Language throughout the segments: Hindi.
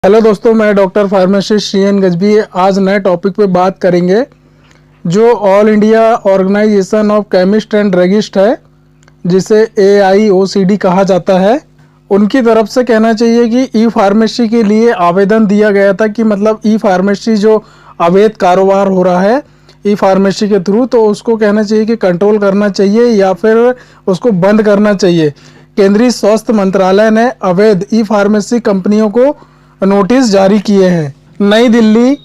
हेलो दोस्तों, मैं डॉक्टर फार्मासिस्ट सी.एन. गजबी आज नए टॉपिक पे बात करेंगे। जो all India organisation of chemist and druggist है, जिसे AIOCD कहा जाता है, उनकी तरफ से कहना चाहिए कि ई फार्मेसी के लिए आवेदन दिया गया था कि मतलब ई फार्मेसी जो अवैध कारोबार हो रहा है ई फार्मेसी के थ्रू, तो उसको कहना चाहिए कि कंट्रोल करना चाहिए या फिर उसको बंद करना चाहिए। केंद्रीय स्वास्थ्य मंत्रालय ने अवैध ई फार्मेसी कंपनियों को नोटिस जारी किए हैं। नई दिल्ली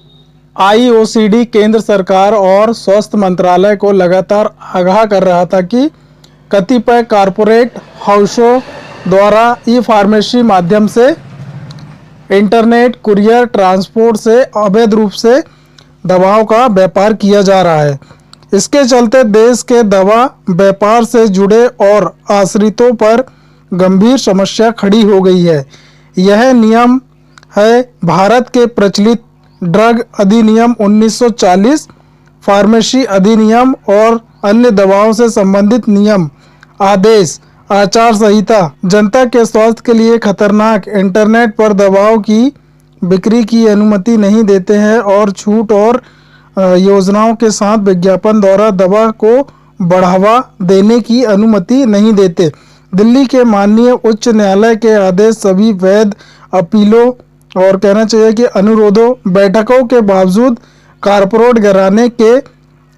IOCD केंद्र सरकार और स्वास्थ्य मंत्रालय को लगातार आगाह कर रहा था कि कतिपय कारपोरेट हाउसों द्वारा ई फार्मेसी माध्यम से इंटरनेट कुरियर ट्रांसपोर्ट से अवैध रूप से दवाओं का व्यापार किया जा रहा है। इसके चलते देश के दवा व्यापार से जुड़े और आश्रितों पर गंभीर समस्या खड़ी हो गई है। यह नियम है भारत के प्रचलित ड्रग अधिनियम 1940, फार्मेसी अधिनियम और अन्य दवाओं से संबंधित नियम, आदेश, आचार संहिता। जनता के स्वास्थ्य के लिए खतरनाक इंटरनेट पर दवाओं की बिक्री की अनुमति नहीं देते हैं और छूट और योजनाओं के साथ विज्ञापन द्वारा दवा को बढ़ावा देने की अनुमति नहीं देते। दिल्ली के माननीय उच्च न्यायालय के आदेश सभी वैध अपीलों और कहना चाहिए कि अनुरोधों बैठकों के बावजूद कारपोरेट घराने के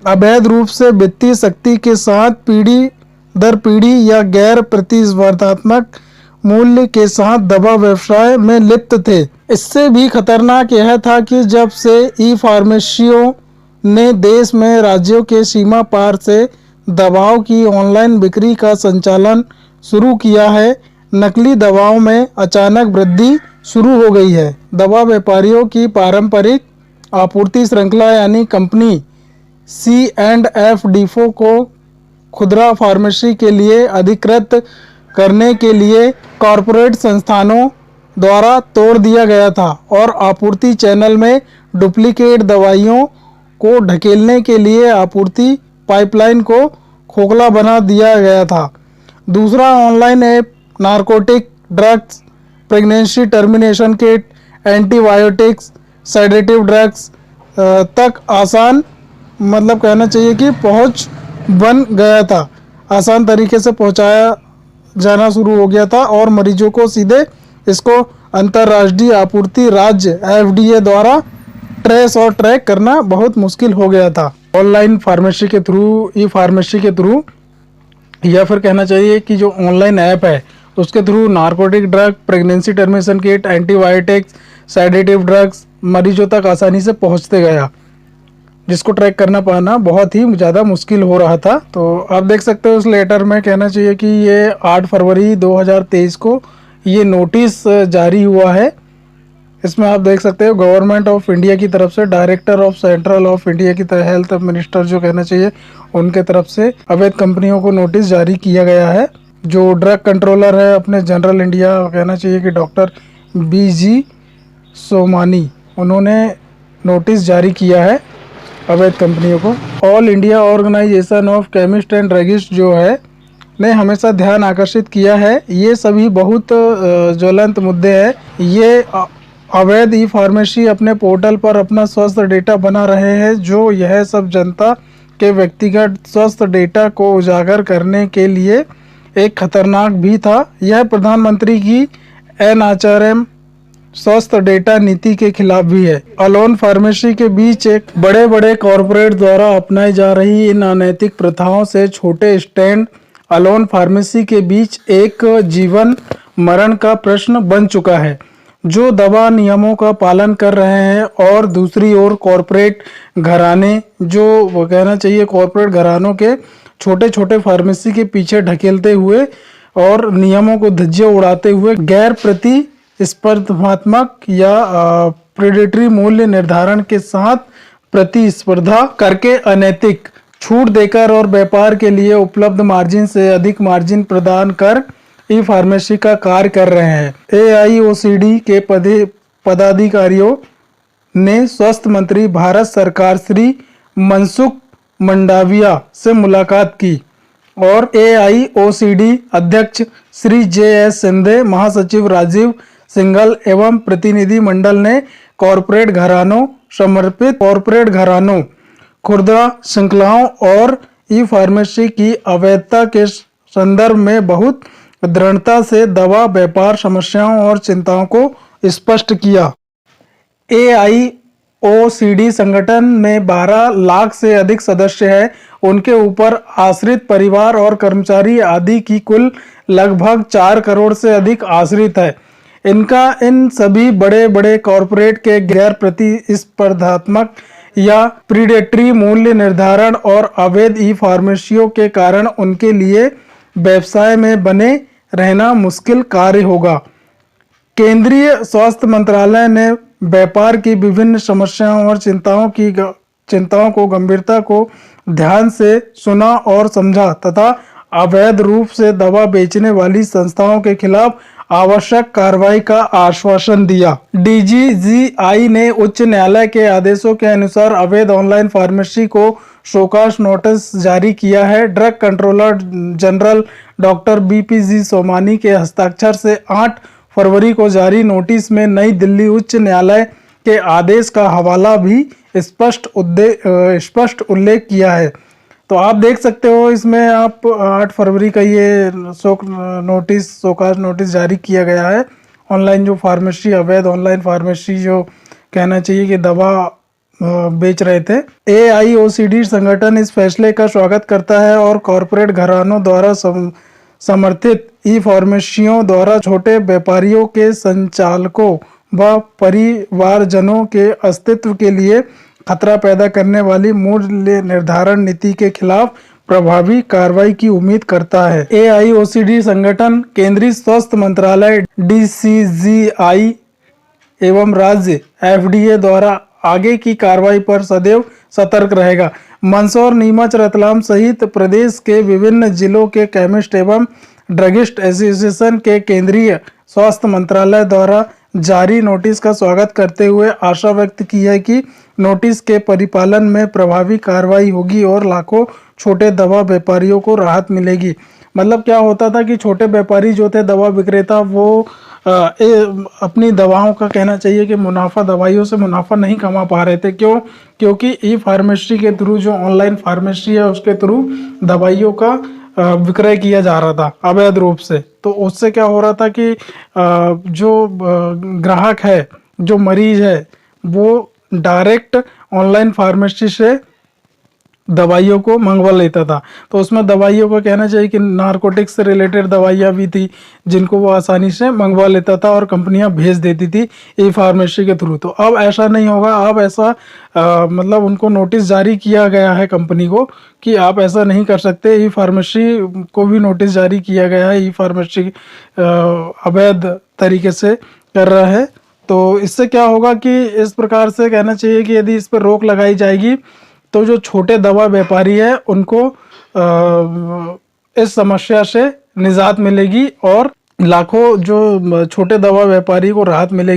अवैध रूप से वित्तीय शक्ति के साथ पीढ़ी दर पीढ़ी या गैर प्रतिस्पर्धात्मक मूल्य के साथ दवा व्यवसाय में लिप्त थे। इससे भी खतरनाक यह था कि जब से ई फार्मेसियों ने देश में राज्यों के सीमा पार से दवाओं की ऑनलाइन बिक्री का संचालन शुरू किया है, नकली दवाओं में अचानक वृद्धि शुरू हो गई है। दवा व्यापारियों की पारंपरिक आपूर्ति श्रृंखला यानी कंपनी C&F डिपो को खुदरा फार्मेसी के लिए अधिकृत करने के लिए कॉरपोरेट संस्थानों द्वारा तोड़ दिया गया था और आपूर्ति चैनल में डुप्लीकेट दवाइयों को ढकेलने के लिए आपूर्ति पाइपलाइन को खोखला बना दिया गया था। दूसरा, online app narcotic drugs, pregnancy termination kit, antibiotics, sedative drugs तक आसान मतलब कहना चाहिए कि पहुंच बन गया था। आसान तरीके से पहुंचाया जाना शुरू हो गया था और मरीजों को सीधे इसको अंतर्राष्ट्रीय आपूर्ति राज्य FDA द्वारा ट्रेस और ट्रैक करना बहुत मुश्किल हो गया था। ऑनलाइन फार्मेसी के थ्रू, ई फार्मेसी के थ्रू या फिर कहना चाहिए कि जो ऑनलाइन ऐप है उसके through narcotic drug, pregnancy termination kit, antibiotics, sedative drugs मरीजों तक आसानी से पहुंचते गया, जिसको ट्रैक करना पाना बहुत ही ज़्यादा मुश्किल हो रहा था। तो आप देख सकते हो उस लेटर में कहना चाहिए कि ये 8 फरवरी 2023 को ये नोटिस जारी हुआ है। इसमें आप देख सकते हो गवर्नमेंट ऑफ इंडिया की तरफ से, director of central of India की तरह हेल्थ मिनिस्टर जो कहना चाहिए उनके तरफ से अवैध कंपनियों को नोटिस जारी किया गया है। जो ड्रग कंट्रोलर है अपने जनरल इंडिया, कहना चाहिए कि डॉक्टर BG सोमानी, उन्होंने नोटिस जारी किया है अवैध कंपनियों को। All India organisation of chemist and druggist जो है ने हमेशा ध्यान आकर्षित किया है। ये सभी बहुत ज्वलंत मुद्दे हैं। ये अवैध ई फार्मेसी अपने पोर्टल पर अपना स्वास्थ्य डेटा बना रहे हैं, जो यह सब जनता के व्यक्तिगत स्वास्थ्य डेटा को उजागर करने के लिए एक खतरनाक भी था। यह प्रधानमंत्री की NHRM स्वास्थ्य डेटा नीति के खिलाफ भी है। अलोन फार्मेसी के बीच एक बड़े बड़े कॉरपोरेट द्वारा अपनाई जा रही इन अनैतिक प्रथाओं से छोटे स्टैंड अलोन फार्मेसी के बीच एक जीवन मरण का प्रश्न बन चुका है, जो दवा नियमों का पालन कर रहे हैं और दूसरी ओर कॉरपोरेट घराने, जो वो कहना चाहिए कॉरपोरेट घरानों के छोटे छोटे फार्मेसी के पीछे ढकेलते हुए और नियमों को धज्जियां उड़ाते हुए गैर प्रतिस्पर्धात्मक या प्रेडेटरी मूल्य निर्धारण के साथ प्रतिस्पर्धा करके अनैतिक छूट देकर और व्यापार के लिए उपलब्ध मार्जिन से अधिक मार्जिन प्रदान कर ई फार्मेसी का कार्य कर रहे हैं। AIOCD के पदाधिकारियों ने स्वास्थ्य मंत्री भारत सरकार श्री मनसुख मंडाविया से मुलाकात की और AIOCD अध्यक्ष श्री JS शिंदे, महासचिव राजीव सिंघल एवं प्रतिनिधि मंडल ने कॉरपोरेट घरानों, समर्पित कॉरपोरेट घरानों, खुदरा श्रृंखलाओं और ई फार्मेसी की अवैधता के संदर्भ में बहुत दृढ़ता से दवा व्यापार समस्याओं और चिंताओं को स्पष्ट किया। AIOCD संगठन में 12 लाख से अधिक सदस्य हैं। उनके ऊपर आश्रित परिवार और कर्मचारी आदि की कुल लगभग 4 करोड़ से अधिक आश्रित है। इन सभी बड़े बड़े कॉरपोरेट के गैर प्रतिस्पर्धात्मक या प्रीडेटरी मूल्य निर्धारण और अवैध ई फार्मेसियों के कारण उनके लिए व्यवसाय में बने रहना मुश्किल कार्य होगा। केंद्रीय स्वास्थ्य मंत्रालय ने व्यापार की विभिन्न समस्याओं और चिंताओं को गंभीरता को ध्यान से सुना और समझा तथा अवैध रूप से दवा बेचने वाली संस्थाओं के खिलाफ आवश्यक कार्रवाई का आश्वासन दिया। DGGI ने उच्च न्यायालय के आदेशों के अनुसार अवैध ऑनलाइन फार्मेसी को शोकास नोटिस जारी किया है। Drug controller general doctor BP Somani के हस्ताक्षर से 8 फरवरी को जारी नोटिस में नई दिल्ली उच्च न्यायालय के आदेश का हवाला भी स्पष्ट उल्लेख किया है। तो आप देख सकते हो इसमें आप 8 फरवरी का ये शोकास नोटिस जारी किया गया है। ऑनलाइन जो फार्मेसी, अवैध ऑनलाइन फार्मेसी जो कहना चाहिए कि दवा बेच रहे थे। AIOCD संगठन इस फैसले का स्वागत करता है और कॉरपोरेट घरानों द्वारा समर्थित ई फार्मेसियों द्वारा छोटे व्यापारियों के संचालकों व परिवारजनों के अस्तित्व के लिए खतरा पैदा करने वाली मूल्य निर्धारण नीति के खिलाफ प्रभावी कार्रवाई की उम्मीद करता है। AIOCD संगठन केंद्रीय स्वास्थ्य मंत्रालय DCGI एवं राज्य FDA द्वारा आगे की कार्रवाई पर सदैव सतर्क रहेगा। मंदसौर, नीमच, रतलाम सहित प्रदेश के विभिन्न जिलों के केमिस्ट एवं ड्रगिस्ट एसोसिएशन के केंद्रीय स्वास्थ्य मंत्रालय द्वारा जारी नोटिस का स्वागत करते हुए आशा व्यक्त की है कि नोटिस के परिपालन में प्रभावी कार्रवाई होगी और लाखों छोटे दवा व्यापारियों को राहत मिलेगी। मतलब क्या होता था कि छोटे व्यापारी जो थे, दवा विक्रेता, वो अपनी दवाओं का कहना चाहिए कि दवाइयों से मुनाफा नहीं कमा पा रहे थे। क्यों? क्योंकि ई फार्मेसी के थ्रू, जो ऑनलाइन फार्मेसी है, उसके थ्रू दवाइयों का विक्रय किया जा रहा था अवैध रूप से। तो उससे क्या हो रहा था कि जो ग्राहक है, जो मरीज है, वो डायरेक्ट ऑनलाइन फार्मेसी से दवाइयों को मंगवा लेता था। तो उसमें दवाइयों का कहना चाहिए कि नारकोटिक्स से रिलेटेड दवाइयाँ भी थी जिनको वो आसानी से मंगवा लेता था और कंपनियां भेज देती थी ई फार्मेसी के थ्रू। तो अब ऐसा नहीं होगा। अब ऐसा मतलब उनको नोटिस जारी किया गया है कंपनी को कि आप ऐसा नहीं कर सकते। ई फार्मेसी को भी नोटिस जारी किया गया है। ई फार्मेसी अवैध तरीके से कर रहा है। तो इससे क्या होगा कि इस प्रकार से कहना चाहिए कि यदि इस पर रोक लगाई जाएगी तो जो छोटे दवा व्यापारी है उनको इस समस्या से निजात मिलेगी और लाखों जो छोटे दवा व्यापारी को राहत मिलेगी।